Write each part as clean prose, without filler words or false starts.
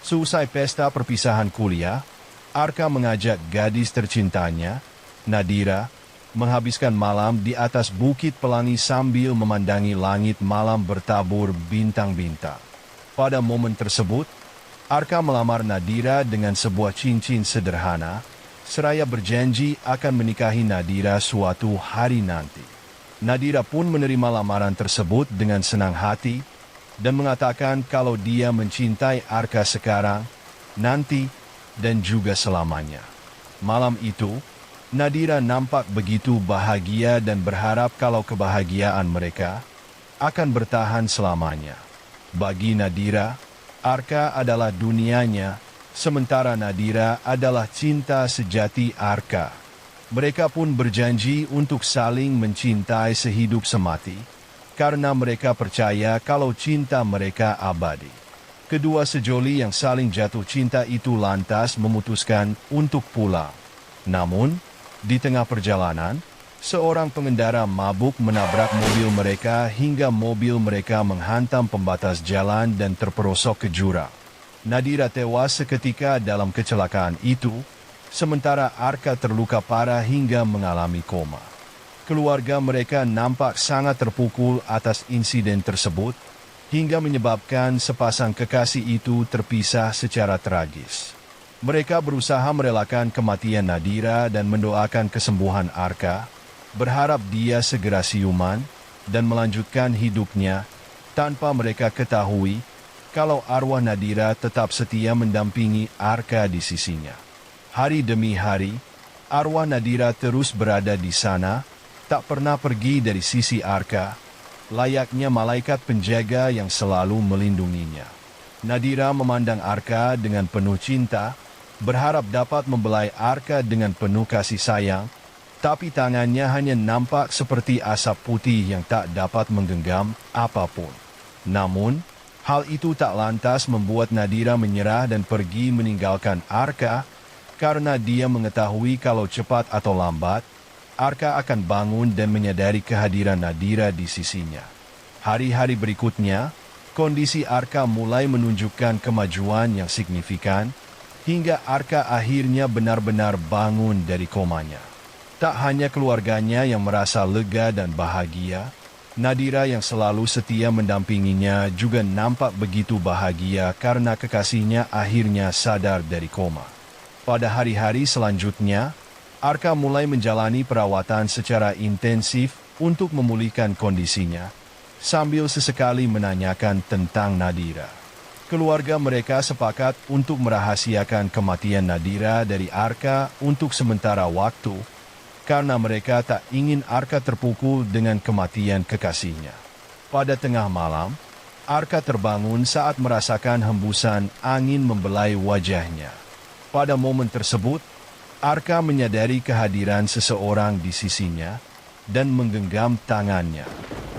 Seusai pesta perpisahan kuliah, Arka mengajak gadis tercintanya, Nadira, menghabiskan malam di atas Bukit Pelangi sambil memandangi langit malam bertabur bintang-bintang. Pada momen tersebut, Arka melamar Nadira dengan sebuah cincin sederhana, seraya berjanji akan menikahi Nadira suatu hari nanti. Nadira pun menerima lamaran tersebut dengan senang hati dan mengatakan kalau dia mencintai Arka sekarang, nanti, dan juga selamanya. Malam itu, Nadira nampak begitu bahagia dan berharap kalau kebahagiaan mereka akan bertahan selamanya. Bagi Nadira, Arka adalah dunianya, sementara Nadira adalah cinta sejati Arka. Mereka pun berjanji untuk saling mencintai sehidup semati, karena mereka percaya kalau cinta mereka abadi. Kedua sejoli yang saling jatuh cinta itu lantas memutuskan untuk pulang. Namun, di tengah perjalanan, seorang pengendara mabuk menabrak mobil mereka hingga mobil mereka menghantam pembatas jalan dan terperosok ke jurang. Nadira tewas seketika dalam kecelakaan itu, sementara Arka terluka parah hingga mengalami koma. Keluarga mereka nampak sangat terpukul atas insiden tersebut, hingga menyebabkan sepasang kekasih itu terpisah secara tragis. Mereka berusaha merelakan kematian Nadira dan mendoakan kesembuhan Arka, berharap dia segera siuman dan melanjutkan hidupnya, tanpa mereka ketahui kalau arwah Nadira tetap setia mendampingi Arka di sisinya. Hari demi hari, arwah Nadira terus berada di sana, tak pernah pergi dari sisi Arka, layaknya malaikat penjaga yang selalu melindunginya. Nadira memandang Arka dengan penuh cinta, berharap dapat membelai Arka dengan penuh kasih sayang, tapi tangannya hanya nampak seperti asap putih yang tak dapat menggenggam apapun. Namun, hal itu tak lantas membuat Nadira menyerah dan pergi meninggalkan Arka, karena dia mengetahui kalau cepat atau lambat, Arka akan bangun dan menyadari kehadiran Nadira di sisinya. Hari-hari berikutnya, kondisi Arka mulai menunjukkan kemajuan yang signifikan, hingga Arka akhirnya benar-benar bangun dari komanya. Tak hanya keluarganya yang merasa lega dan bahagia, Nadira yang selalu setia mendampinginya juga nampak begitu bahagia karena kekasihnya akhirnya sadar dari koma. Pada hari-hari selanjutnya, Arka mulai menjalani perawatan secara intensif untuk memulihkan kondisinya, sambil sesekali menanyakan tentang Nadira. Keluarga mereka sepakat untuk merahasiakan kematian Nadira dari Arka untuk sementara waktu, karena mereka tak ingin Arka terpukul dengan kematian kekasihnya. Pada tengah malam, Arka terbangun saat merasakan hembusan angin membelai wajahnya. Pada momen tersebut, Arka menyadari kehadiran seseorang di sisinya dan menggenggam tangannya.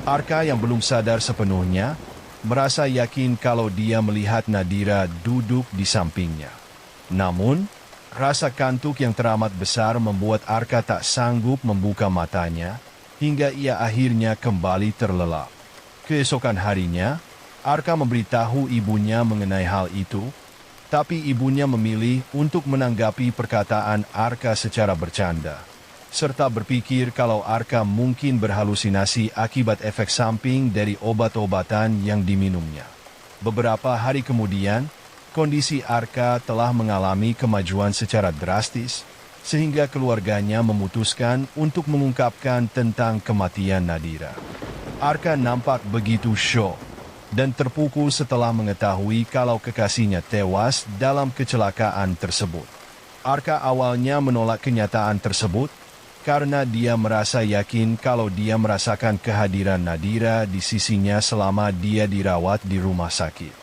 Arka yang belum sadar sepenuhnya, merasa yakin kalau dia melihat Nadira duduk di sampingnya. Namun, rasa kantuk yang teramat besar membuat Arka tak sanggup membuka matanya, hingga ia akhirnya kembali terlelap. Keesokan harinya, Arka memberitahu ibunya mengenai hal itu, tapi ibunya memilih untuk menanggapi perkataan Arka secara bercanda, serta berpikir kalau Arka mungkin berhalusinasi akibat efek samping dari obat-obatan yang diminumnya. Beberapa hari kemudian, kondisi Arka telah mengalami kemajuan secara drastis, sehingga keluarganya memutuskan untuk mengungkapkan tentang kematian Nadira. Arka nampak begitu syok dan terpukul setelah mengetahui kalau kekasihnya tewas dalam kecelakaan tersebut. Arka awalnya menolak kenyataan tersebut, karena dia merasa yakin kalau dia merasakan kehadiran Nadira di sisinya selama dia dirawat di rumah sakit.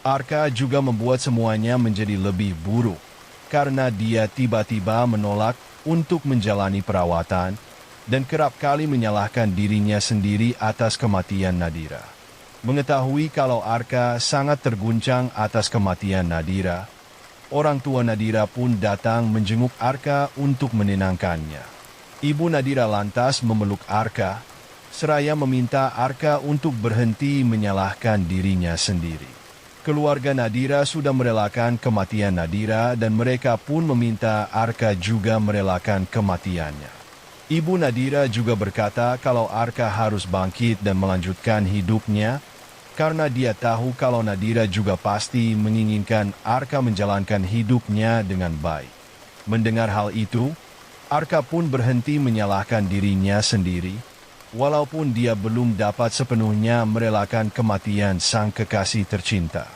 Arka juga membuat semuanya menjadi lebih buruk, karena dia tiba-tiba menolak untuk menjalani perawatan, dan kerap kali menyalahkan dirinya sendiri atas kematian Nadira. Mengetahui kalau Arka sangat terguncang atas kematian Nadira, orang tua Nadira pun datang menjenguk Arka untuk menenangkannya. Ibu Nadira lantas memeluk Arka, seraya meminta Arka untuk berhenti menyalahkan dirinya sendiri. Keluarga Nadira sudah merelakan kematian Nadira dan mereka pun meminta Arka juga merelakan kematiannya. Ibu Nadira juga berkata kalau Arka harus bangkit dan melanjutkan hidupnya karena dia tahu kalau Nadira juga pasti menginginkan Arka menjalankan hidupnya dengan baik. Mendengar hal itu, Arka pun berhenti menyalahkan dirinya sendiri, walaupun dia belum dapat sepenuhnya merelakan kematian sang kekasih tercinta.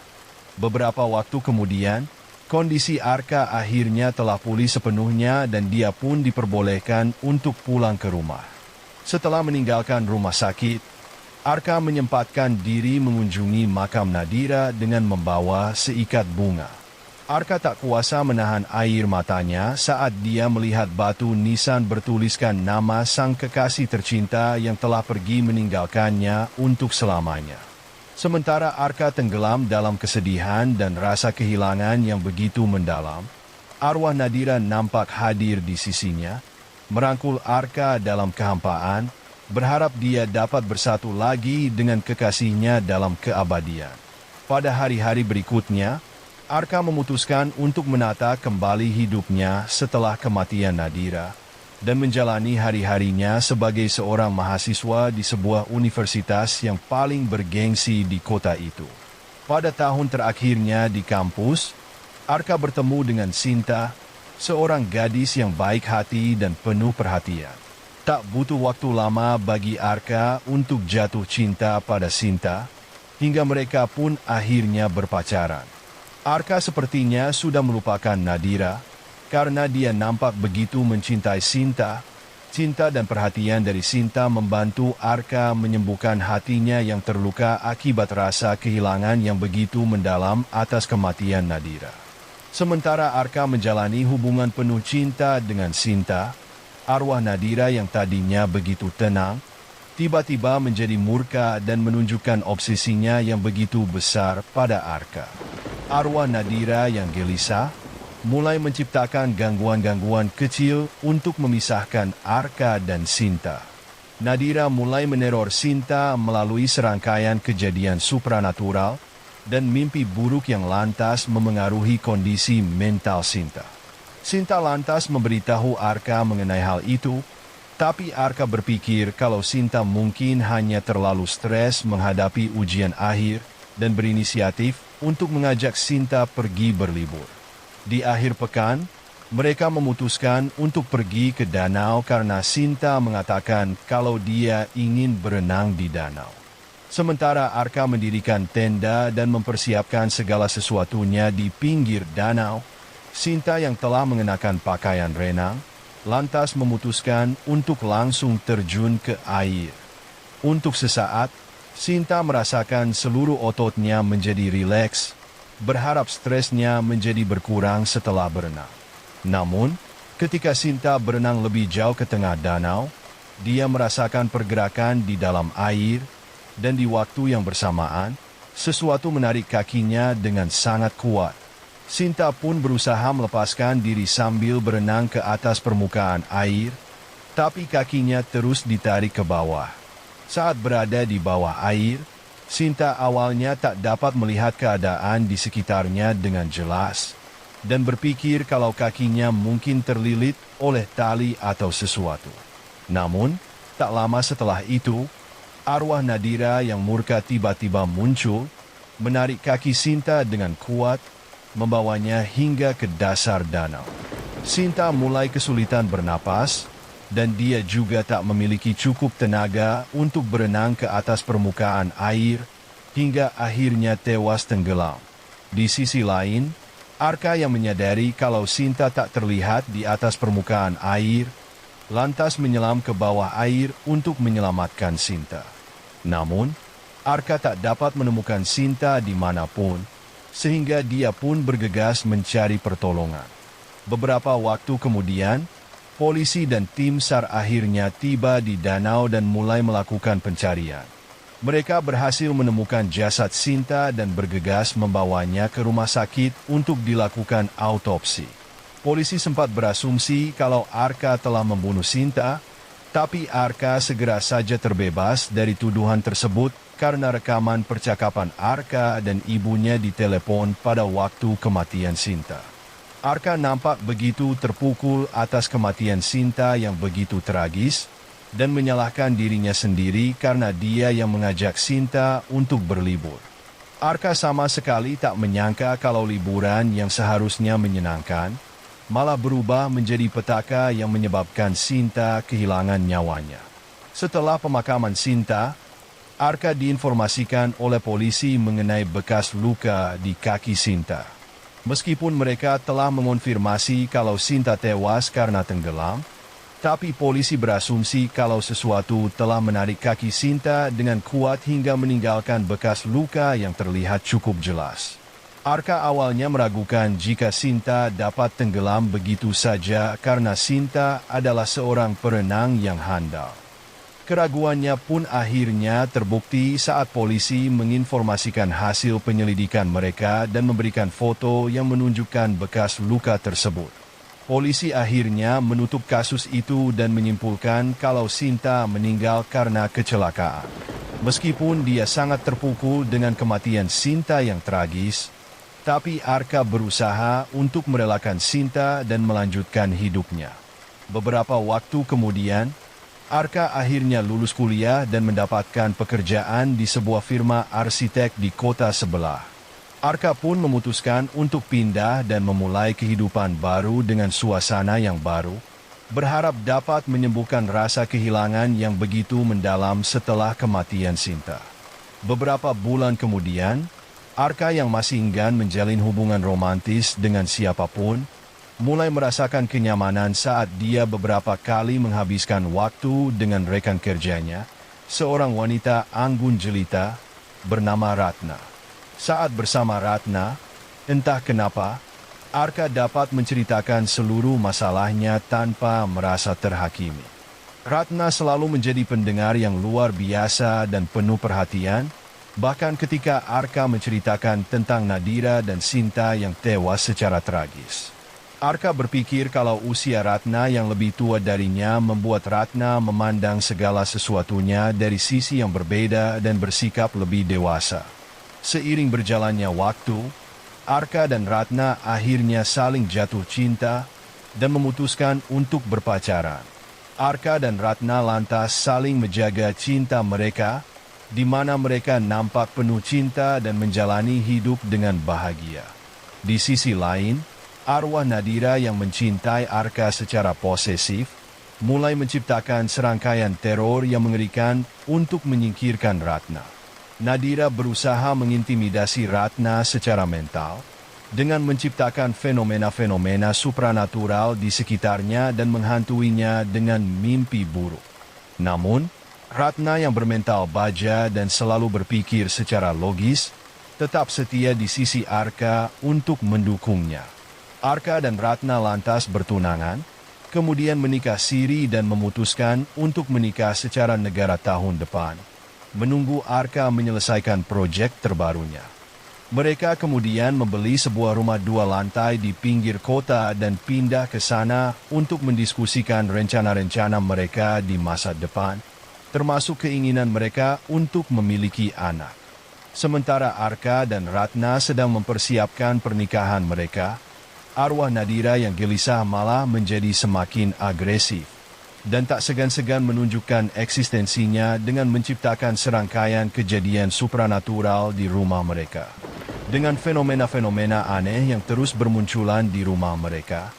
Beberapa waktu kemudian, kondisi Arka akhirnya telah pulih sepenuhnya dan dia pun diperbolehkan untuk pulang ke rumah. Setelah meninggalkan rumah sakit, Arka menyempatkan diri mengunjungi makam Nadira dengan membawa seikat bunga. Arka tak kuasa menahan air matanya saat dia melihat batu nisan bertuliskan nama sang kekasih tercinta yang telah pergi meninggalkannya untuk selamanya. Sementara Arka tenggelam dalam kesedihan dan rasa kehilangan yang begitu mendalam, arwah Nadira nampak hadir di sisinya, merangkul Arka dalam kehampaan, berharap dia dapat bersatu lagi dengan kekasihnya dalam keabadian. Pada hari-hari berikutnya, Arka memutuskan untuk menata kembali hidupnya setelah kematian Nadira dan menjalani hari-harinya sebagai seorang mahasiswa di sebuah universitas yang paling bergengsi di kota itu. Pada tahun terakhirnya di kampus, Arka bertemu dengan Sinta, seorang gadis yang baik hati dan penuh perhatian. Tak butuh waktu lama bagi Arka untuk jatuh cinta pada Sinta, hingga mereka pun akhirnya berpacaran. Arka sepertinya sudah melupakan Nadira, karena dia nampak begitu mencintai Sinta. Cinta dan perhatian dari Sinta membantu Arka menyembuhkan hatinya yang terluka akibat rasa kehilangan yang begitu mendalam atas kematian Nadira. Sementara Arka menjalani hubungan penuh cinta dengan Sinta, arwah Nadira yang tadinya begitu tenang, tiba-tiba menjadi murka dan menunjukkan obsesinya yang begitu besar pada Arka. Arwah Nadira yang gelisah mulai menciptakan gangguan-gangguan kecil untuk memisahkan Arka dan Sinta. Nadira mulai meneror Sinta melalui serangkaian kejadian supranatural dan mimpi buruk yang lantas memengaruhi kondisi mental Sinta. Sinta lantas memberitahu Arka mengenai hal itu, tapi Arka berpikir kalau Sinta mungkin hanya terlalu stres menghadapi ujian akhir dan berinisiatif untuk mengajak Sinta pergi berlibur. Di akhir pekan, mereka memutuskan untuk pergi ke danau karena Sinta mengatakan kalau dia ingin berenang di danau. Sementara Arka mendirikan tenda dan mempersiapkan segala sesuatunya di pinggir danau, Sinta yang telah mengenakan pakaian renang, lantas memutuskan untuk langsung terjun ke air. Untuk sesaat, Sinta merasakan seluruh ototnya menjadi rileks, berharap stresnya menjadi berkurang setelah berenang. Namun, ketika Sinta berenang lebih jauh ke tengah danau, dia merasakan pergerakan di dalam air, dan di waktu yang bersamaan, sesuatu menarik kakinya dengan sangat kuat. Sinta pun berusaha melepaskan diri sambil berenang ke atas permukaan air, tapi kakinya terus ditarik ke bawah. Saat berada di bawah air, Sinta awalnya tak dapat melihat keadaan di sekitarnya dengan jelas, dan berpikir kalau kakinya mungkin terlilit oleh tali atau sesuatu. Namun, tak lama setelah itu, arwah Nadira yang murka tiba-tiba muncul, menarik kaki Sinta dengan kuat, membawanya hingga ke dasar danau. Sinta mulai kesulitan bernapas, dan dia juga tak memiliki cukup tenaga untuk berenang ke atas permukaan air, hingga akhirnya tewas tenggelam. Di sisi lain, Arka yang menyadari kalau Sinta tak terlihat di atas permukaan air, lantas menyelam ke bawah air untuk menyelamatkan Sinta. Namun, Arka tak dapat menemukan Sinta dimanapun, sehingga dia pun bergegas mencari pertolongan. Beberapa waktu kemudian, polisi dan tim SAR akhirnya tiba di danau dan mulai melakukan pencarian. Mereka berhasil menemukan jasad Sinta dan bergegas membawanya ke rumah sakit untuk dilakukan autopsi. Polisi sempat berasumsi kalau Arka telah membunuh Sinta, Tapi Arka segera saja terbebas dari tuduhan tersebut karena rekaman percakapan Arka dan ibunya di telepon pada waktu kematian Sinta. Arka nampak begitu terpukul atas kematian Sinta yang begitu tragis dan menyalahkan dirinya sendiri karena dia yang mengajak Sinta untuk berlibur. Arka sama sekali tak menyangka kalau liburan yang seharusnya menyenangkan malah berubah menjadi petaka yang menyebabkan Sinta kehilangan nyawanya. Setelah pemakaman Sinta, Arka diinformasikan oleh polisi mengenai bekas luka di kaki Sinta. Meskipun mereka telah mengonfirmasi kalau Sinta tewas karena tenggelam, tapi polisi berasumsi kalau sesuatu telah menarik kaki Sinta dengan kuat hingga meninggalkan bekas luka yang terlihat cukup jelas. Arka awalnya meragukan jika Sinta dapat tenggelam begitu saja karena Sinta adalah seorang perenang yang handal. Keraguannya pun akhirnya terbukti saat polisi menginformasikan hasil penyelidikan mereka dan memberikan foto yang menunjukkan bekas luka tersebut. Polisi akhirnya menutup kasus itu dan menyimpulkan kalau Sinta meninggal karena kecelakaan. Meskipun dia sangat terpukul dengan kematian Sinta yang tragis, tapi Arka berusaha untuk merelakan Sinta dan melanjutkan hidupnya. Beberapa waktu kemudian, Arka akhirnya lulus kuliah dan mendapatkan pekerjaan di sebuah firma arsitek di kota sebelah. Arka pun memutuskan untuk pindah dan memulai kehidupan baru dengan suasana yang baru, berharap dapat menyembuhkan rasa kehilangan yang begitu mendalam setelah kematian Sinta. Beberapa bulan kemudian, Arka yang masih enggan menjalin hubungan romantis dengan siapapun, mulai merasakan kenyamanan saat dia beberapa kali menghabiskan waktu dengan rekan kerjanya, seorang wanita anggun jelita bernama Ratna. Saat bersama Ratna, entah kenapa, Arka dapat menceritakan seluruh masalahnya tanpa merasa terhakimi. Ratna selalu menjadi pendengar yang luar biasa dan penuh perhatian, bahkan ketika Arka menceritakan tentang Nadira dan Sinta yang tewas secara tragis. Arka berpikir kalau usia Ratna yang lebih tua darinya membuat Ratna memandang segala sesuatunya dari sisi yang berbeda dan bersikap lebih dewasa. Seiring berjalannya waktu, Arka dan Ratna akhirnya saling jatuh cinta dan memutuskan untuk berpacaran. Arka dan Ratna lantas saling menjaga cinta mereka, di mana mereka nampak penuh cinta dan menjalani hidup dengan bahagia. Di sisi lain, arwah Nadira yang mencintai Arka secara posesif, mulai menciptakan serangkaian teror yang mengerikan untuk menyingkirkan Ratna. Nadira berusaha mengintimidasi Ratna secara mental, dengan menciptakan fenomena-fenomena supranatural di sekitarnya dan menghantuinya dengan mimpi buruk. Namun, Ratna yang bermental baja dan selalu berpikir secara logis, tetap setia di sisi Arka untuk mendukungnya. Arka dan Ratna lantas bertunangan, kemudian menikah siri dan memutuskan untuk menikah secara negara tahun depan, menunggu Arka menyelesaikan proyek terbarunya. Mereka kemudian membeli sebuah rumah 2 lantai di pinggir kota dan pindah ke sana untuk mendiskusikan rencana-rencana mereka di masa depan, termasuk keinginan mereka untuk memiliki anak. Sementara Arka dan Ratna sedang mempersiapkan pernikahan mereka, arwah Nadira yang gelisah malah menjadi semakin agresif, dan tak segan-segan menunjukkan eksistensinya dengan menciptakan serangkaian kejadian supranatural di rumah mereka. Dengan fenomena-fenomena aneh yang terus bermunculan di rumah mereka,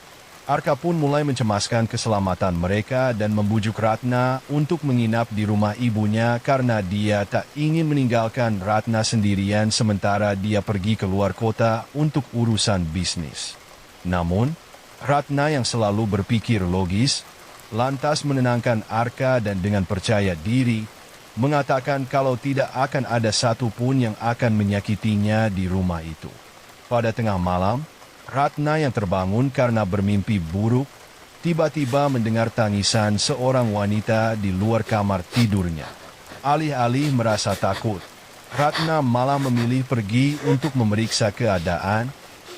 Arka pun mulai mencemaskan keselamatan mereka dan membujuk Ratna untuk menginap di rumah ibunya karena dia tak ingin meninggalkan Ratna sendirian sementara dia pergi keluar kota untuk urusan bisnis. Namun, Ratna yang selalu berpikir logis, lantas menenangkan Arka dan dengan percaya diri, mengatakan kalau tidak akan ada satupun yang akan menyakitinya di rumah itu. Pada tengah malam, Ratna yang terbangun karena bermimpi buruk, tiba-tiba mendengar tangisan seorang wanita di luar kamar tidurnya. Alih-alih merasa takut, Ratna malah memilih pergi untuk memeriksa keadaan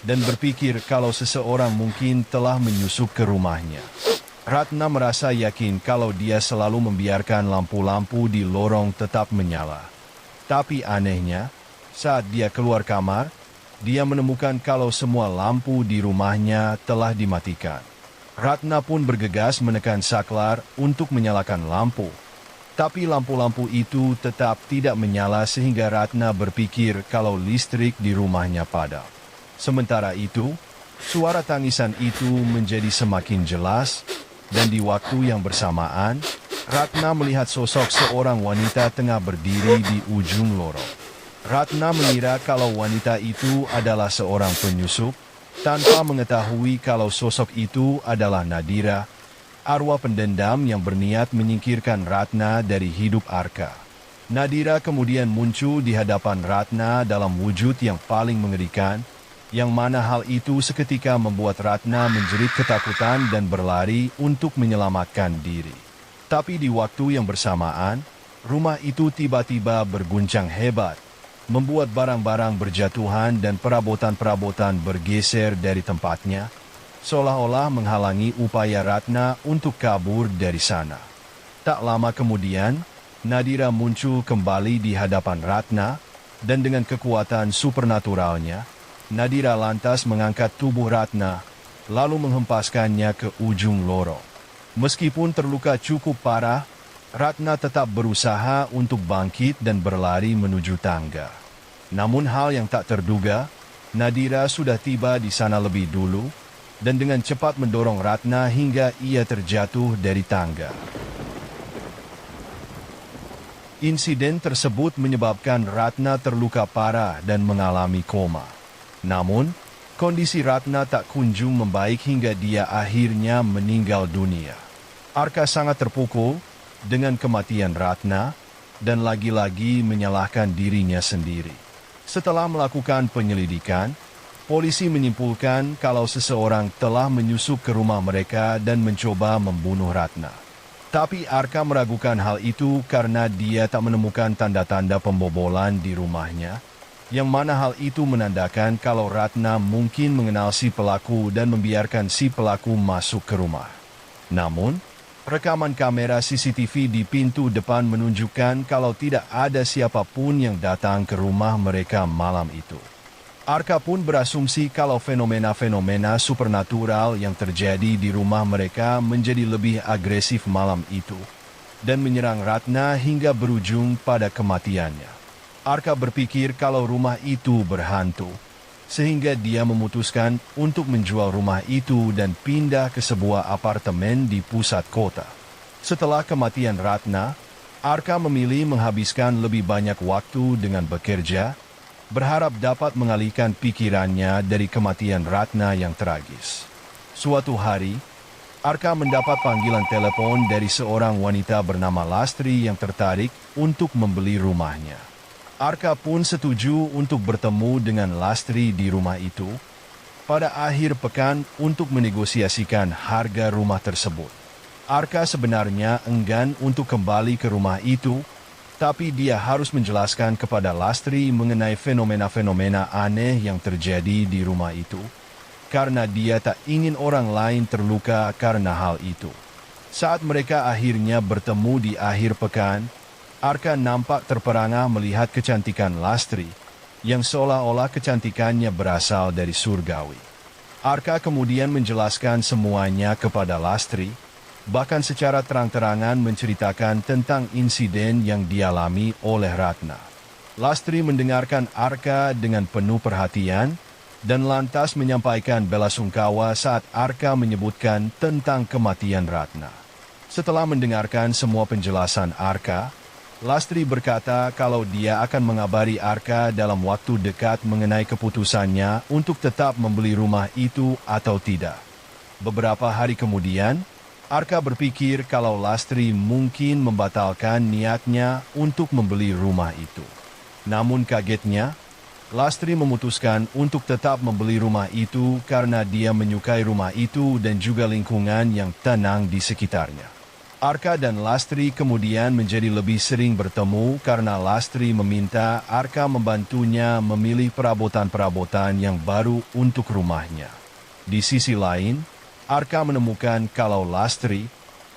dan berpikir kalau seseorang mungkin telah menyusup ke rumahnya. Ratna merasa yakin kalau dia selalu membiarkan lampu-lampu di lorong tetap menyala. Tapi anehnya, saat dia keluar kamar, dia menemukan kalau semua lampu di rumahnya telah dimatikan. Ratna pun bergegas menekan saklar untuk menyalakan lampu. Tapi lampu-lampu itu tetap tidak menyala sehingga Ratna berpikir kalau listrik di rumahnya padam. Sementara itu, suara tangisan itu menjadi semakin jelas, dan di waktu yang bersamaan, Ratna melihat sosok seorang wanita tengah berdiri di ujung lorong. Ratna mengira kalau wanita itu adalah seorang penyusup, tanpa mengetahui kalau sosok itu adalah Nadira, arwah pendendam yang berniat menyingkirkan Ratna dari hidup Arka. Nadira kemudian muncul di hadapan Ratna dalam wujud yang paling mengerikan, yang mana hal itu seketika membuat Ratna menjerit ketakutan dan berlari untuk menyelamatkan diri. Tapi di waktu yang bersamaan, rumah itu tiba-tiba berguncang hebat, membuat barang-barang berjatuhan dan perabotan-perabotan bergeser dari tempatnya, seolah-olah menghalangi upaya Ratna untuk kabur dari sana. Tak lama kemudian, Nadira muncul kembali di hadapan Ratna, dan dengan kekuatan supernaturalnya, Nadira lantas mengangkat tubuh Ratna, lalu menghempaskannya ke ujung lorong. Meskipun terluka cukup parah, Ratna tetap berusaha untuk bangkit dan berlari menuju tangga. Namun hal yang tak terduga, Nadira sudah tiba di sana lebih dulu, dan dengan cepat mendorong Ratna hingga ia terjatuh dari tangga. Insiden tersebut menyebabkan Ratna terluka parah dan mengalami koma. Namun, kondisi Ratna tak kunjung membaik hingga dia akhirnya meninggal dunia. Arka sangat terpukul dengan kematian Ratna dan lagi-lagi menyalahkan dirinya sendiri. Setelah melakukan penyelidikan, polisi menyimpulkan kalau seseorang telah menyusup ke rumah mereka dan mencoba membunuh Ratna. Tapi Arka meragukan hal itu karena dia tak menemukan tanda-tanda pembobolan di rumahnya, yang mana hal itu menandakan kalau Ratna mungkin mengenal si pelaku dan membiarkan si pelaku masuk ke rumah. Namun, rekaman kamera CCTV di pintu depan menunjukkan kalau tidak ada siapapun yang datang ke rumah mereka malam itu. Arka pun berasumsi kalau fenomena-fenomena supernatural yang terjadi di rumah mereka menjadi lebih agresif malam itu, dan menyerang Ratna hingga berujung pada kematiannya. Arka berpikir kalau rumah itu berhantu, sehingga dia memutuskan untuk menjual rumah itu dan pindah ke sebuah apartemen di pusat kota. Setelah kematian Ratna, Arka memilih menghabiskan lebih banyak waktu dengan bekerja, berharap dapat mengalihkan pikirannya dari kematian Ratna yang tragis. Suatu hari, Arka mendapat panggilan telepon dari seorang wanita bernama Lastri yang tertarik untuk membeli rumahnya. Arka pun setuju untuk bertemu dengan Lastri di rumah itu pada akhir pekan untuk menegosiasikan harga rumah tersebut. Arka sebenarnya enggan untuk kembali ke rumah itu, tapi dia harus menjelaskan kepada Lastri mengenai fenomena-fenomena aneh yang terjadi di rumah itu, karena dia tak ingin orang lain terluka karena hal itu. Saat mereka akhirnya bertemu di akhir pekan, Arka nampak terperangah melihat kecantikan Lastri, yang seolah-olah kecantikannya berasal dari surgawi. Arka kemudian menjelaskan semuanya kepada Lastri, bahkan secara terang-terangan menceritakan tentang insiden yang dialami oleh Ratna. Lastri mendengarkan Arka dengan penuh perhatian, dan lantas menyampaikan belasungkawa saat Arka menyebutkan tentang kematian Ratna. Setelah mendengarkan semua penjelasan Arka, Lastri berkata kalau dia akan mengabari Arka dalam waktu dekat mengenai keputusannya untuk tetap membeli rumah itu atau tidak. Beberapa hari kemudian, Arka berpikir kalau Lastri mungkin membatalkan niatnya untuk membeli rumah itu. Namun kagetnya, Lastri memutuskan untuk tetap membeli rumah itu karena dia menyukai rumah itu dan juga lingkungan yang tenang di sekitarnya. Arka dan Lastri kemudian menjadi lebih sering bertemu karena Lastri meminta Arka membantunya memilih perabotan-perabotan yang baru untuk rumahnya. Di sisi lain, Arka menemukan kalau Lastri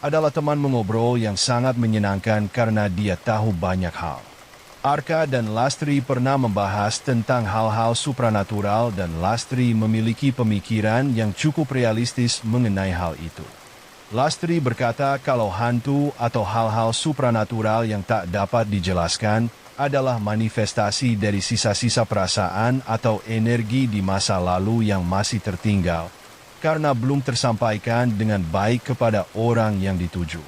adalah teman mengobrol yang sangat menyenangkan karena dia tahu banyak hal. Arka dan Lastri pernah membahas tentang hal-hal supranatural dan Lastri memiliki pemikiran yang cukup realistis mengenai hal itu. Lastri berkata kalau hantu atau hal-hal supranatural yang tak dapat dijelaskan adalah manifestasi dari sisa-sisa perasaan atau energi di masa lalu yang masih tertinggal, karena belum tersampaikan dengan baik kepada orang yang dituju.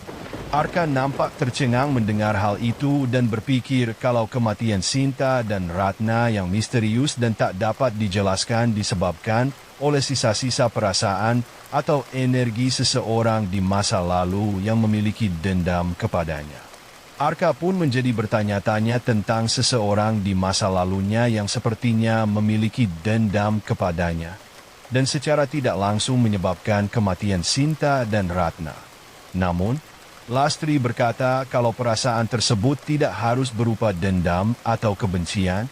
Arka nampak tercengang mendengar hal itu dan berpikir kalau kematian Sinta dan Ratna yang misterius dan tak dapat dijelaskan disebabkan oleh sisa-sisa perasaan atau energi seseorang di masa lalu yang memiliki dendam kepadanya. Arka pun menjadi bertanya-tanya tentang seseorang di masa lalunya yang sepertinya memiliki dendam kepadanya, dan secara tidak langsung menyebabkan kematian Sinta dan Ratna. Namun, Lastri berkata kalau perasaan tersebut tidak harus berupa dendam atau kebencian,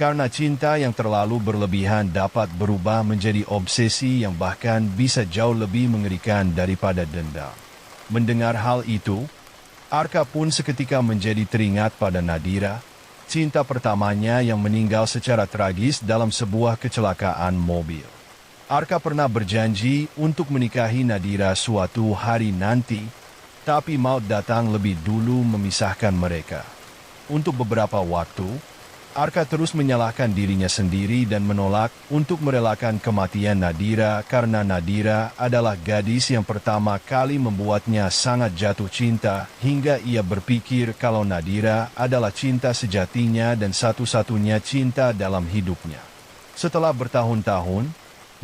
karena cinta yang terlalu berlebihan dapat berubah menjadi obsesi yang bahkan bisa jauh lebih mengerikan daripada dendam. Mendengar hal itu, Arka pun seketika menjadi teringat pada Nadira, cinta pertamanya yang meninggal secara tragis dalam sebuah kecelakaan mobil. Arka pernah berjanji untuk menikahi Nadira suatu hari nanti, tapi maut datang lebih dulu memisahkan mereka. Untuk beberapa waktu, Arka terus menyalahkan dirinya sendiri dan menolak untuk merelakan kematian Nadira karena Nadira adalah gadis yang pertama kali membuatnya sangat jatuh cinta hingga ia berpikir kalau Nadira adalah cinta sejatinya dan satu-satunya cinta dalam hidupnya. Setelah bertahun-tahun,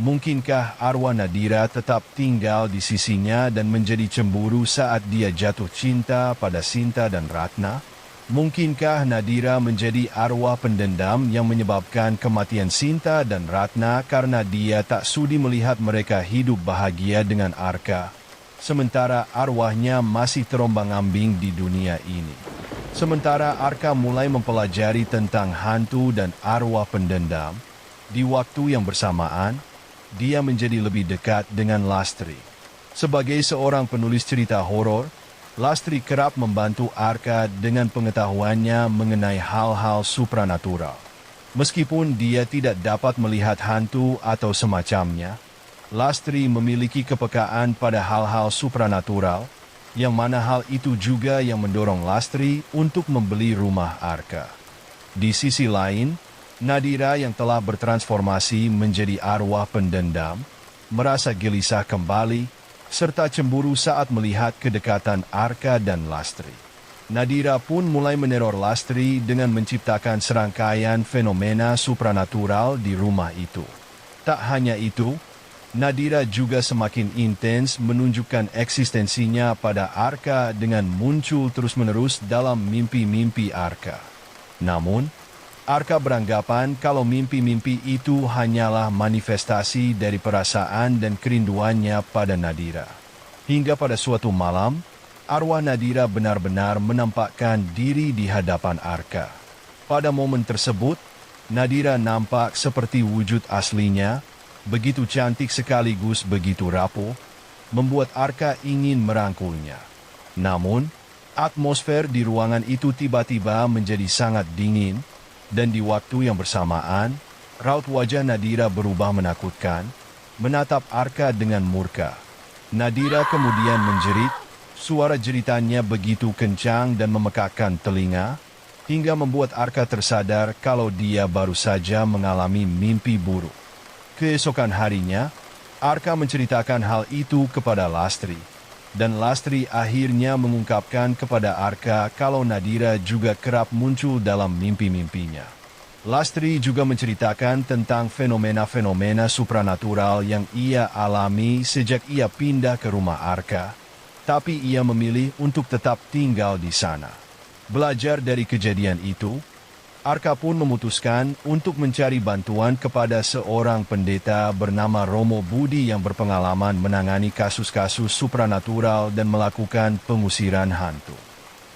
mungkinkah arwah Nadira tetap tinggal di sisinya dan menjadi cemburu saat dia jatuh cinta pada Sinta dan Ratna? Mungkinkah Nadira menjadi arwah pendendam yang menyebabkan kematian Sinta dan Ratna karena dia tak sudi melihat mereka hidup bahagia dengan Arka, sementara arwahnya masih terombang-ambing di dunia ini? Sementara Arka mulai mempelajari tentang hantu dan arwah pendendam, di waktu yang bersamaan, dia menjadi lebih dekat dengan Lastri. Sebagai seorang penulis cerita horor, Lastri kerap membantu Arka dengan pengetahuannya mengenai hal-hal supranatural. Meskipun dia tidak dapat melihat hantu atau semacamnya, Lastri memiliki kepekaan pada hal-hal supranatural, yang mana hal itu juga yang mendorong Lastri untuk membeli rumah Arka. Di sisi lain, Nadira yang telah bertransformasi menjadi arwah pendendam, merasa gelisah kembali, serta cemburu saat melihat kedekatan Arka dan Lastri. Nadira pun mulai meneror Lastri dengan menciptakan serangkaian fenomena supranatural di rumah itu. Tak hanya itu, Nadira juga semakin intens menunjukkan eksistensinya pada Arka dengan muncul terus-menerus dalam mimpi-mimpi Arka. Namun, Arka beranggapan kalau mimpi-mimpi itu hanyalah manifestasi dari perasaan dan kerinduannya pada Nadira. Hingga pada suatu malam, arwah Nadira benar-benar menampakkan diri di hadapan Arka. Pada momen tersebut, Nadira nampak seperti wujud aslinya, begitu cantik sekaligus begitu rapuh, membuat Arka ingin merangkulnya. Namun, atmosfer di ruangan itu tiba-tiba menjadi sangat dingin, dan di waktu yang bersamaan, raut wajah Nadira berubah menakutkan, menatap Arka dengan murka. Nadira kemudian menjerit, suara jeritannya begitu kencang dan memekakkan telinga, hingga membuat Arka tersadar kalau dia baru saja mengalami mimpi buruk. Keesokan harinya, Arka menceritakan hal itu kepada Lastri, dan Lastri akhirnya mengungkapkan kepada Arka kalau Nadira juga kerap muncul dalam mimpi-mimpinya. Lastri juga menceritakan tentang fenomena-fenomena supranatural yang ia alami sejak ia pindah ke rumah Arka, tapi ia memilih untuk tetap tinggal di sana. Belajar dari kejadian itu, Arka pun memutuskan untuk mencari bantuan kepada seorang pendeta bernama Romo Budi yang berpengalaman menangani kasus-kasus supranatural dan melakukan pengusiran hantu.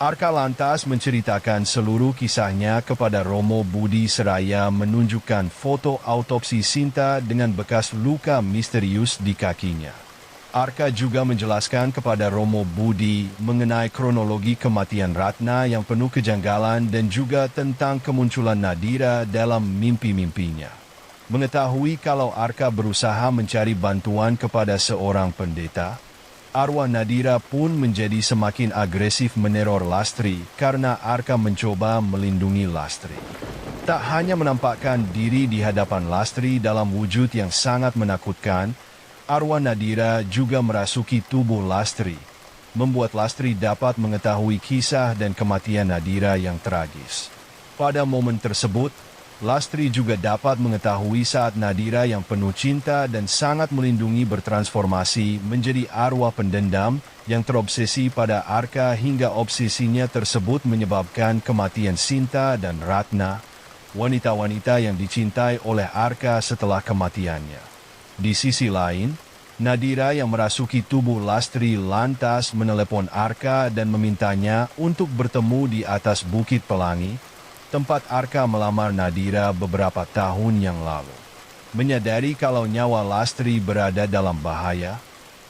Arka lantas menceritakan seluruh kisahnya kepada Romo Budi seraya menunjukkan foto autopsi Sinta dengan bekas luka misterius di kakinya. Arka juga menjelaskan kepada Romo Budi mengenai kronologi kematian Ratna yang penuh kejanggalan dan juga tentang kemunculan Nadira dalam mimpi-mimpinya. Mengetahui kalau Arka berusaha mencari bantuan kepada seorang pendeta, arwah Nadira pun menjadi semakin agresif meneror Lastri karena Arka mencoba melindungi Lastri. Tak hanya menampakkan diri di hadapan Lastri dalam wujud yang sangat menakutkan, arwah Nadira juga merasuki tubuh Lastri, membuat Lastri dapat mengetahui kisah dan kematian Nadira yang tragis. Pada momen tersebut, Lastri juga dapat mengetahui saat Nadira yang penuh cinta dan sangat melindungi bertransformasi menjadi arwah pendendam yang terobsesi pada Arka hingga obsesinya tersebut menyebabkan kematian Sinta dan Ratna, wanita-wanita yang dicintai oleh Arka setelah kematiannya. Di sisi lain, Nadira yang merasuki tubuh Lastri lantas menelepon Arka dan memintanya untuk bertemu di atas Bukit Pelangi, tempat Arka melamar Nadira beberapa tahun yang lalu. Menyadari kalau nyawa Lastri berada dalam bahaya,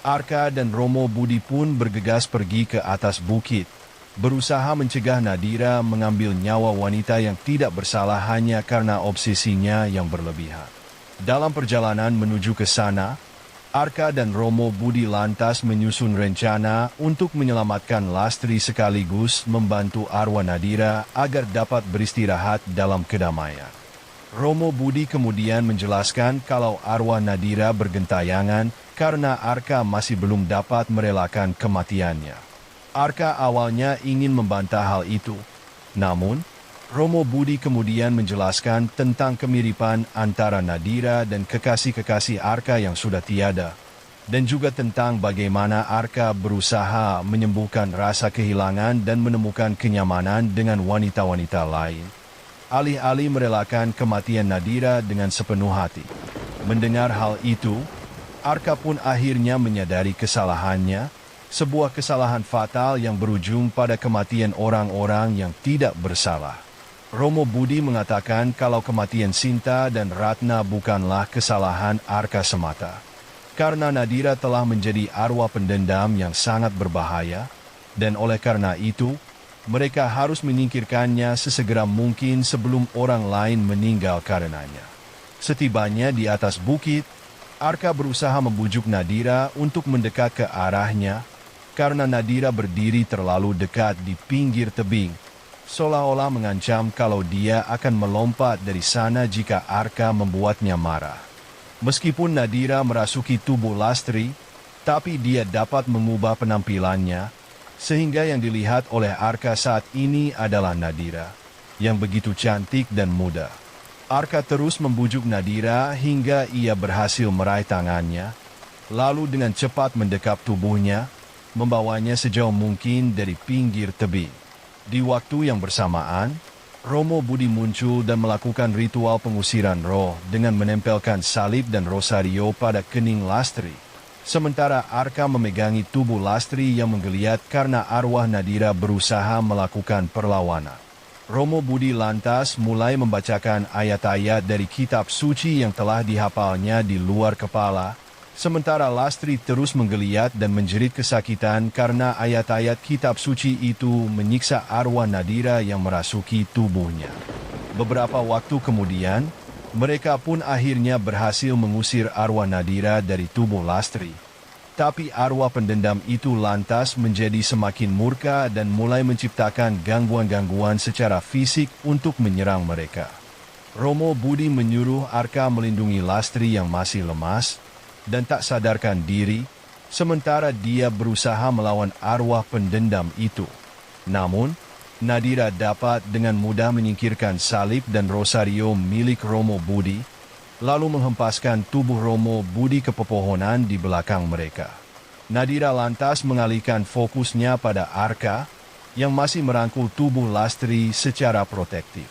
Arka dan Romo Budi pun bergegas pergi ke atas bukit, berusaha mencegah Nadira mengambil nyawa wanita yang tidak bersalah hanya karena obsesinya yang berlebihan. Dalam perjalanan menuju ke sana, Arka dan Romo Budi lantas menyusun rencana untuk menyelamatkan Lastri sekaligus membantu arwah Nadira agar dapat beristirahat dalam kedamaian. Romo Budi kemudian menjelaskan kalau arwah Nadira bergentayangan karena Arka masih belum dapat merelakan kematiannya. Arka awalnya ingin membantah hal itu, namun Romo Budi kemudian menjelaskan tentang kemiripan antara Nadira dan kekasih-kekasih Arka yang sudah tiada, dan juga tentang bagaimana Arka berusaha menyembuhkan rasa kehilangan dan menemukan kenyamanan dengan wanita-wanita lain, alih-alih merelakan kematian Nadira dengan sepenuh hati. Mendengar hal itu, Arka pun akhirnya menyadari kesalahannya, sebuah kesalahan fatal yang berujung pada kematian orang-orang yang tidak bersalah. Romo Budi mengatakan kalau kematian Sinta dan Ratna bukanlah kesalahan Arka semata, karena Nadira telah menjadi arwah pendendam yang sangat berbahaya, dan oleh karena itu, mereka harus menyingkirkannya sesegera mungkin sebelum orang lain meninggal karenanya. Setibanya di atas bukit, Arka berusaha membujuk Nadira untuk mendekat ke arahnya, karena Nadira berdiri terlalu dekat di pinggir tebing, seolah-olah mengancam kalau dia akan melompat dari sana jika Arka membuatnya marah. Meskipun Nadira merasuki tubuh Lastri, tapi dia dapat mengubah penampilannya, sehingga yang dilihat oleh Arka saat ini adalah Nadira, yang begitu cantik dan muda. Arka terus membujuk Nadira hingga ia berhasil meraih tangannya, lalu dengan cepat mendekap tubuhnya, membawanya sejauh mungkin dari pinggir tebing. Di waktu yang bersamaan, Romo Budi muncul dan melakukan ritual pengusiran roh dengan menempelkan salib dan rosario pada kening Lastri. Sementara Arka memegangi tubuh Lastri yang menggeliat karena arwah Nadira berusaha melakukan perlawanan. Romo Budi lantas mulai membacakan ayat-ayat dari kitab suci yang telah dihafalnya di luar kepala, sementara Lastri terus menggeliat dan menjerit kesakitan karena ayat-ayat kitab suci itu menyiksa arwah Nadira yang merasuki tubuhnya. Beberapa waktu kemudian, mereka pun akhirnya berhasil mengusir arwah Nadira dari tubuh Lastri. Tapi arwah pendendam itu lantas menjadi semakin murka dan mulai menciptakan gangguan-gangguan secara fisik untuk menyerang mereka. Romo Budi menyuruh Arka melindungi Lastri yang masih lemas dan tak sadarkan diri, sementara dia berusaha melawan arwah pendendam itu. Namun, Nadira dapat dengan mudah menyingkirkan salib dan rosario milik Romo Budi, lalu menghempaskan tubuh Romo Budi ke pepohonan di belakang mereka. Nadira lantas mengalihkan fokusnya pada Arka, yang masih merangkul tubuh Lastri secara protektif.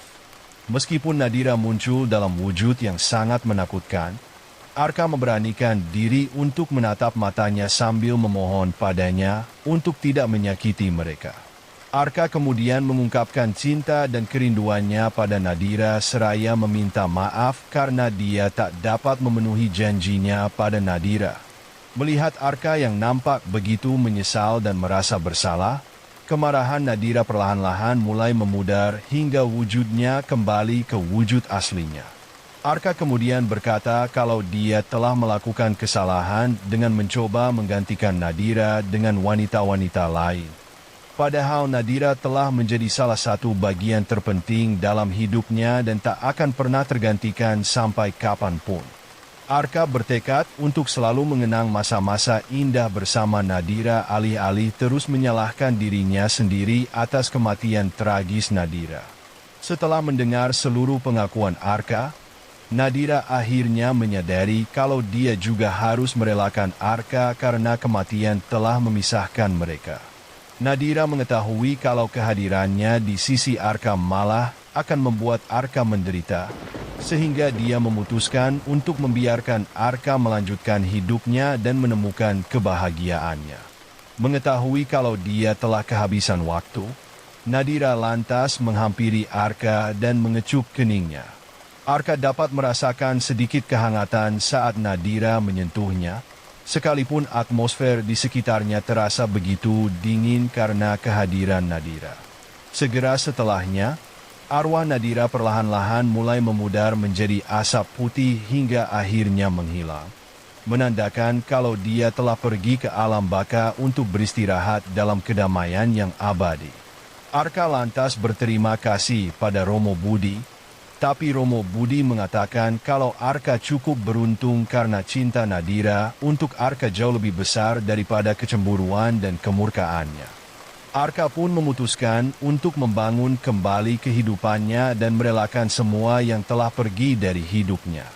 Meskipun Nadira muncul dalam wujud yang sangat menakutkan, Arka memberanikan diri untuk menatap matanya sambil memohon padanya untuk tidak menyakiti mereka. Arka kemudian mengungkapkan cinta dan kerinduannya pada Nadira seraya meminta maaf karena dia tak dapat memenuhi janjinya pada Nadira. Melihat Arka yang nampak begitu menyesal dan merasa bersalah, kemarahan Nadira perlahan-lahan mulai memudar hingga wujudnya kembali ke wujud aslinya. Arka kemudian berkata kalau dia telah melakukan kesalahan dengan mencoba menggantikan Nadira dengan wanita-wanita lain. Padahal Nadira telah menjadi salah satu bagian terpenting dalam hidupnya dan tak akan pernah tergantikan sampai kapanpun. Arka bertekad untuk selalu mengenang masa-masa indah bersama Nadira alih-alih terus menyalahkan dirinya sendiri atas kematian tragis Nadira. Setelah mendengar seluruh pengakuan Arka, Nadira akhirnya menyadari kalau dia juga harus merelakan Arka karena kematian telah memisahkan mereka. Nadira mengetahui kalau kehadirannya di sisi Arka malah akan membuat Arka menderita, sehingga dia memutuskan untuk membiarkan Arka melanjutkan hidupnya dan menemukan kebahagiaannya. Mengetahui kalau dia telah kehabisan waktu, Nadira lantas menghampiri Arka dan mengecup keningnya. Arka dapat merasakan sedikit kehangatan saat Nadira menyentuhnya, sekalipun atmosfer di sekitarnya terasa begitu dingin karena kehadiran Nadira. Segera setelahnya, arwah Nadira perlahan-lahan mulai memudar menjadi asap putih hingga akhirnya menghilang, menandakan kalau dia telah pergi ke alam baka untuk beristirahat dalam kedamaian yang abadi. Arka lantas berterima kasih pada Romo Budi, tapi Romo Budi mengatakan kalau Arka cukup beruntung karena cinta Nadira untuk Arka jauh lebih besar daripada kecemburuan dan kemurkaannya. Arka pun memutuskan untuk membangun kembali kehidupannya dan merelakan semua yang telah pergi dari hidupnya.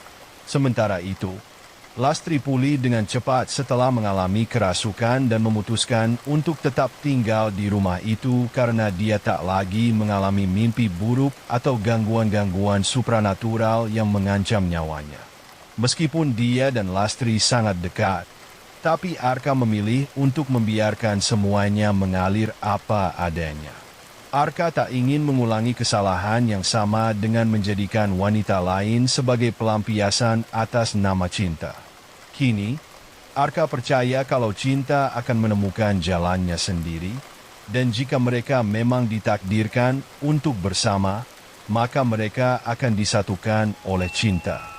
Sementara itu, Lastri pulih dengan cepat setelah mengalami kerasukan dan memutuskan untuk tetap tinggal di rumah itu karena dia tak lagi mengalami mimpi buruk atau gangguan-gangguan supranatural yang mengancam nyawanya. Meskipun dia dan Lastri sangat dekat, tapi Arka memilih untuk membiarkan semuanya mengalir apa adanya. Arka tak ingin mengulangi kesalahan yang sama dengan menjadikan wanita lain sebagai pelampiasan atas nama cinta. Kini, Arka percaya kalau cinta akan menemukan jalannya sendiri, dan jika mereka memang ditakdirkan untuk bersama, maka mereka akan disatukan oleh cinta.